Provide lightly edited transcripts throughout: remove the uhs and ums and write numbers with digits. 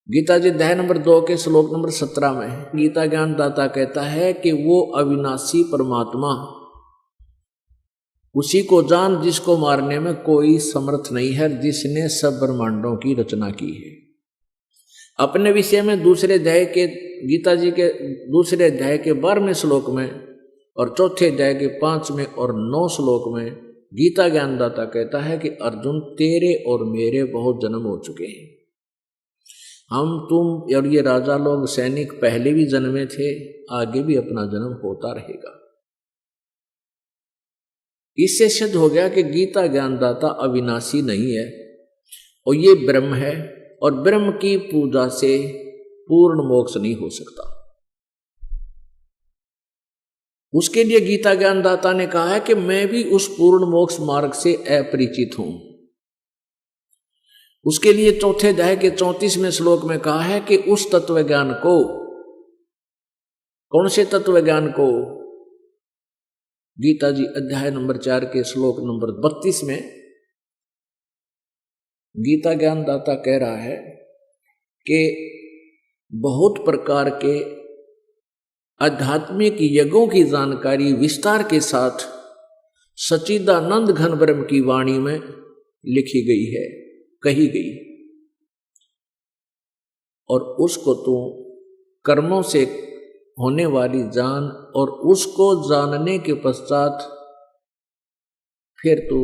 गीता जी अध्याय नंबर 2 के श्लोक नंबर 17 में गीता ज्ञान दाता कहता है कि वो अविनाशी परमात्मा उसी को जान जिसको मारने में कोई समर्थ नहीं है, जिसने सब ब्रह्मांडों की रचना की है। अपने विषय में दूसरे अध्याय के गीता जी के दूसरे अध्याय के 12वें श्लोक में और चौथे अध्याय के 5वें और 9 श्लोक में गीता ज्ञानदाता कहता है कि अर्जुन तेरे और मेरे बहुत जन्म हो चुके हैं। हम तुम और ये राजा लोग सैनिक पहले भी जन्मे थे, आगे भी अपना जन्म होता रहेगा। इससे सिद्ध हो गया कि गीता ज्ञानदाता अविनाशी नहीं है और ये ब्रह्म है और ब्रह्म की पूजा से पूर्ण मोक्ष नहीं हो सकता। उसके लिए गीता ज्ञानदाता ने कहा है कि मैं भी उस पूर्ण मोक्ष मार्ग से अपरिचित हूं। उसके लिए चौथे अध्याय के 34वें श्लोक में कहा है कि उस तत्व ज्ञान को, कौन से तत्व ज्ञान को? गीता जी अध्याय नंबर 4 के श्लोक नंबर 32 में गीता ज्ञानदाता कह रहा है कि बहुत प्रकार के आध्यात्मिक यज्ञों की जानकारी विस्तार के साथ सच्चिदानंद घन ब्रह्म की वाणी में लिखी गई है, कही गई, और उसको तू कर्मों से होने वाली जान और उसको जानने के पश्चात फिर तू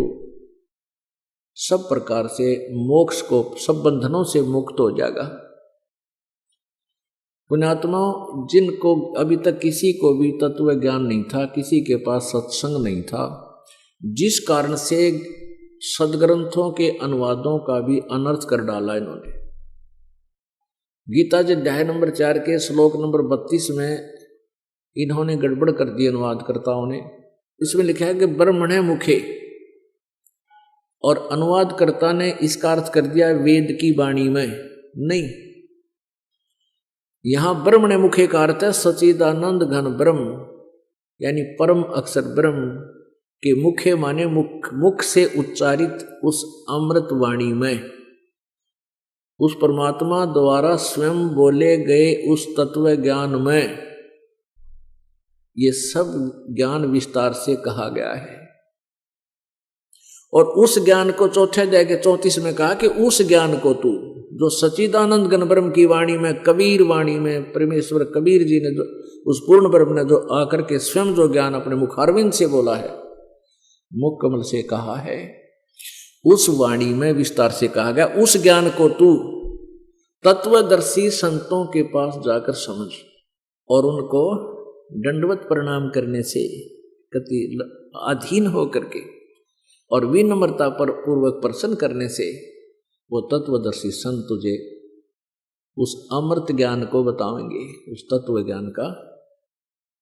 सब प्रकार से मोक्ष को, सब बंधनों से मुक्त हो जाएगा। पुण्यात्माओं, जिनको अभी तक किसी को भी तत्व ज्ञान नहीं था, किसी के पास सत्संग नहीं था, जिस कारण से सदग्रंथों के अनुवादों का भी अनर्थ कर डाला इन्होंने। गीता जी अध्याय नंबर 4 के श्लोक नंबर 32 में इन्होंने गड़बड़ कर दी अनुवादकर्ताओं ने। इसमें लिखा है कि ब्रह्मणे मुखे, और अनुवादकर्ता ने इसका अर्थ कर दिया वेद की वाणी में। नहीं, यहां ब्रह्मणे मुखे का अर्थ है सच्चिदानंद घन ब्रह्म, यानी परम अक्षर ब्रह्म के मुखे माने मुख से उच्चारित उस अमृत वाणी में, उस परमात्मा द्वारा स्वयं बोले गए उस तत्व ज्ञान में ये सब ज्ञान विस्तार से कहा गया है। और उस ज्ञान को चौथे अध्याय के 34 में कहा कि उस ज्ञान को तू, जो सच्चिदानंद घन ब्रह्म की वाणी में, कबीर वाणी में, परमेश्वर कबीर जी ने जो उस पूर्ण ब्रह्म ने जो आकर के स्वयं जो ज्ञान अपने मुखारविंद से बोला है, मुख कमल से कहा है, उस वाणी में विस्तार से कहा गया। उस ज्ञान को तू तत्वदर्शी संतों के पास जाकर समझ और उनको दंडवत प्रणाम करने से कति अधीन होकर के और विनम्रता पर पूर्वक प्रसन्न करने से वो तत्वदर्शी संत तुझे उस अमृत ज्ञान को बताएंगे, उस तत्व ज्ञान का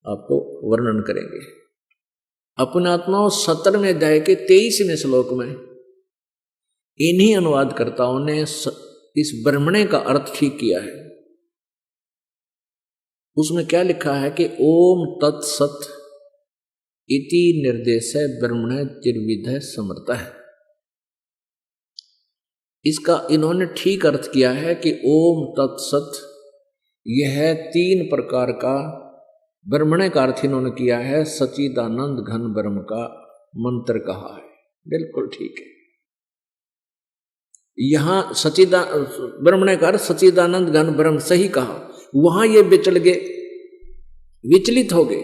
आपको वर्णन करेंगे। अपने आत्माओं 17वें अध्याय के 23वें श्लोक में इन्हीं अनुवादकर्ताओं ने इस ब्रह्मणे का अर्थ ठीक किया है। उसमें क्या लिखा है कि ओम तत्सत इति निर्देश ब्रह्मणे त्रिविध समर्थ है। इसका इन्होंने ठीक अर्थ किया है कि ओम तत्सत यह 3 प्रकार का ब्रह्मणे का अर्थ इन्होंने किया है, सच्चिदानंद घन ब्रह्म का मंत्र कहा है। बिल्कुल ठीक है। यहां ब्रह्मणे का अर्थ सच्चिदानंद घन ब्रह्म सही कहा, वहां ये विचल गए, विचलित हो गए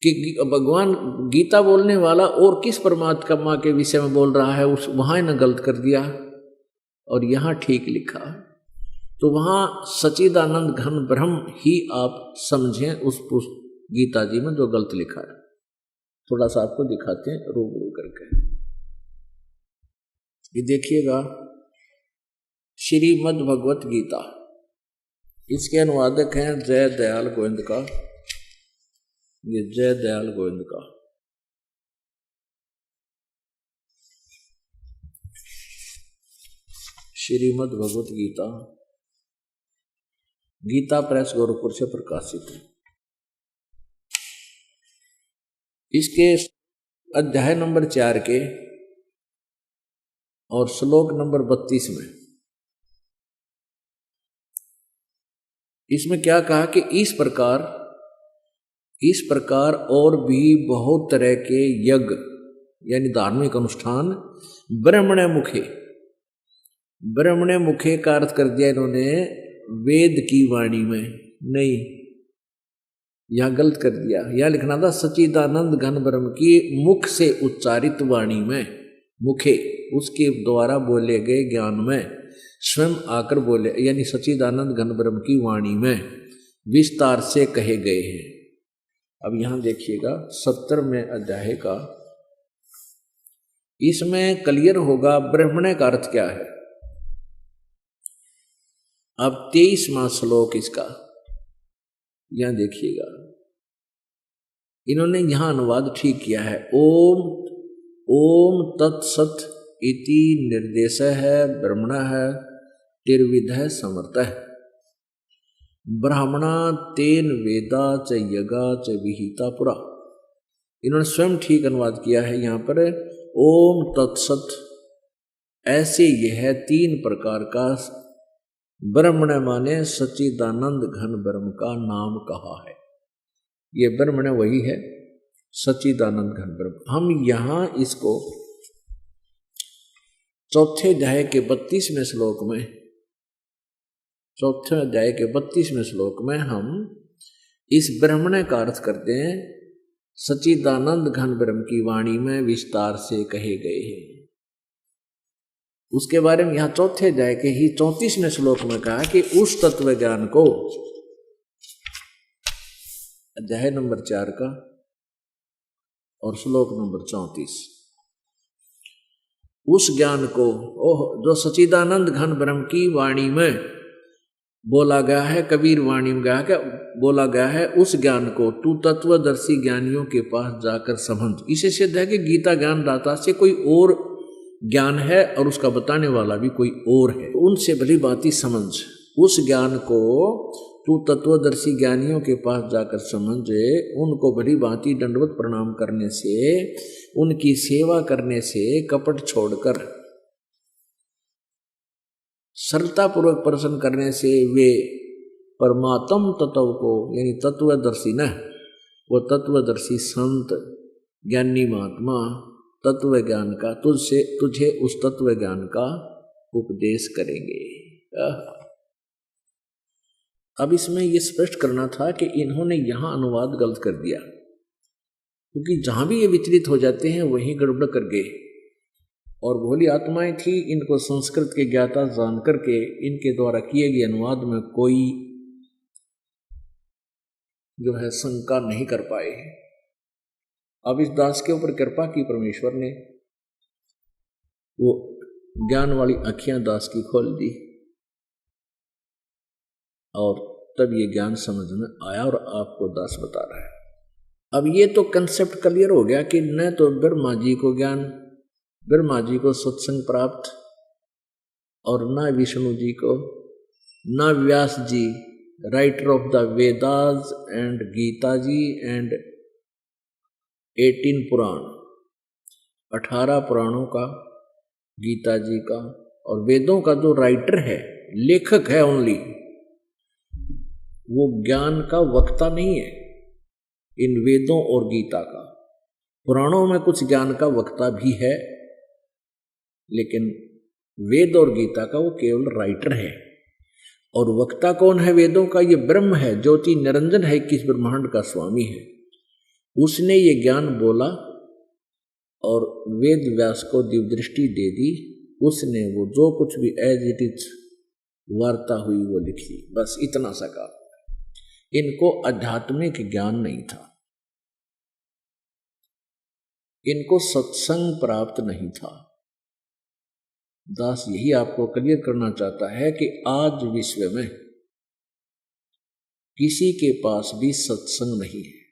कि भगवान गीता बोलने वाला और किस परमात्मा के विषय में बोल रहा है, उस वहां इन्हें गलत कर दिया और यहां ठीक लिखा। तो वहां सच्चिदानंद घन ब्रह्म ही आप समझें उस गीता जी में जो गलत लिखा है। थोड़ा सा आपको दिखाते हैं रूबरू करके। ये देखिएगा श्रीमद् भगवत गीता, इसके अनुवादक हैं जय दयाल गोविंद का, ये जय दयाल गोविंद का। श्रीमद् भगवत गीता, गीता प्रेस गोरखपुर से प्रकाशित है। इसके अध्याय नंबर 4 के और श्लोक नंबर 32 में इसमें क्या कहा कि इस प्रकार और भी बहुत तरह के यज्ञ यानी धार्मिक अनुष्ठान ब्रह्मणे मुखे का अर्थ कर दिया इन्होंने वेद की वाणी में, नहीं, यहां गलत कर दिया। यह लिखना था सच्चिदानंद घन ब्रह्म की मुख से उच्चारित वाणी में, मुखे उसके द्वारा बोले गए ज्ञान में स्वयं आकर बोले, यानी सच्चिदानंद घन ब्रह्म की वाणी में विस्तार से कहे गए हैं। अब यहां देखिएगा 70वें अध्याय का, इसमें क्लियर होगा ब्रह्मणे का अर्थ क्या है। अब 23वां श्लोक इसका, यहां देखिएगा इन्होंने यहां अनुवाद ठीक किया है। ओम तत्सत इति निर्देश है ब्रह्मण है तिर्विध है समर्थ है ब्राह्मणा तेन वेदा च यगा च विहिता पुरा। इन्होंने स्वयं ठीक अनुवाद किया है यहाँ पर। ओम तत्सत, ऐसे यह 3 प्रकार का ब्रह्मण माने सच्चिदानंद घन ब्रह्म का नाम कहा है। ये ब्रह्मण वही है सच्चिदानंद घन ब्रह्म। हम यहाँ इसको चौथे अध्याय के 32वें श्लोक में, चौथे अध्याय के 32वें श्लोक में हम इस ब्रह्मण का अर्थ करते हैं सच्चिदानंद घन ब्रह्म की वाणी में विस्तार से कहे गए हैं। उसके बारे में यहां चौथे अध्याय के ही 34वें श्लोक में कहा कि उस तत्व ज्ञान को, अध्याय नंबर 4 का और श्लोक नंबर 34, उस ज्ञान को जो सच्चिदानंद घन ब्रह्म की वाणी में बोला गया है, कबीर वाणी में गया है, बोला गया है, उस ज्ञान को तू तत्वदर्शी ज्ञानियों के पास जाकर समझ। इसे सिद्ध है कि गीता ज्ञान दाता से कोई और ज्ञान है और उसका बताने वाला भी कोई और है, उनसे भली भांति समझ। उस ज्ञान को तू तत्वदर्शी ज्ञानियों के पास जाकर समझे, उनको भली भांति दंडवत प्रणाम करने से, उनकी सेवा करने से, कपट छोड़कर सरलता पूर्वक प्रसन्न करने से वे परमात्म तत्व को, यानी तत्वदर्शी न, वो तत्वदर्शी संत ज्ञानी महात्मा तत्व ज्ञान का तुझे उस तत्व ज्ञान का उपदेश करेंगे। अब इसमें यह स्पष्ट करना था कि इन्होंने यहां अनुवाद गलत कर दिया, क्योंकि जहां भी ये विचलित हो जाते हैं वहीं गड़बड़ कर गए। और भोली आत्माएं थी, इनको संस्कृत के ज्ञाता जान करके इनके द्वारा किए गए अनुवाद में कोई जो है शंका नहीं कर पाए। अब इस दास के ऊपर कृपा की परमेश्वर ने, वो ज्ञान वाली आँखियां दास की खोल दी और तब ये ज्ञान समझ में आया और आपको दास बता रहा है। अब ये तो कंसेप्ट क्लियर हो गया कि न तो ब्रह्मा जी को ज्ञान, ब्रह्मा जी को सत्संग प्राप्त, और न विष्णु जी को, न Vyas ji writer of the Vedas and Gita ji and 18 Purana, 18 पुराणों का, गीता जी का और वेदों का जो राइटर है, लेखक है ओनली, वो ज्ञान का वक्ता नहीं है इन वेदों और गीता का। पुराणों में कुछ ज्ञान का वक्ता भी है, लेकिन वेद और गीता का वो केवल राइटर है। और वक्ता कौन है वेदों का? ये ब्रह्म है, ज्योति निरंजन है, किस ब्रह्मांड का स्वामी है। उसने ये ज्ञान बोला और वेद व्यास को दिव्य दृष्टि दे दी। उसने वो जो कुछ भी एज इट इज वार्ता हुई वो लिख दी, बस इतना सा काम। इनको आध्यात्मिक ज्ञान नहीं था, इनको सत्संग प्राप्त नहीं था। दास यही आपको क्लियर करना चाहता है कि आज विश्व में किसी के पास भी सत्संग नहीं है।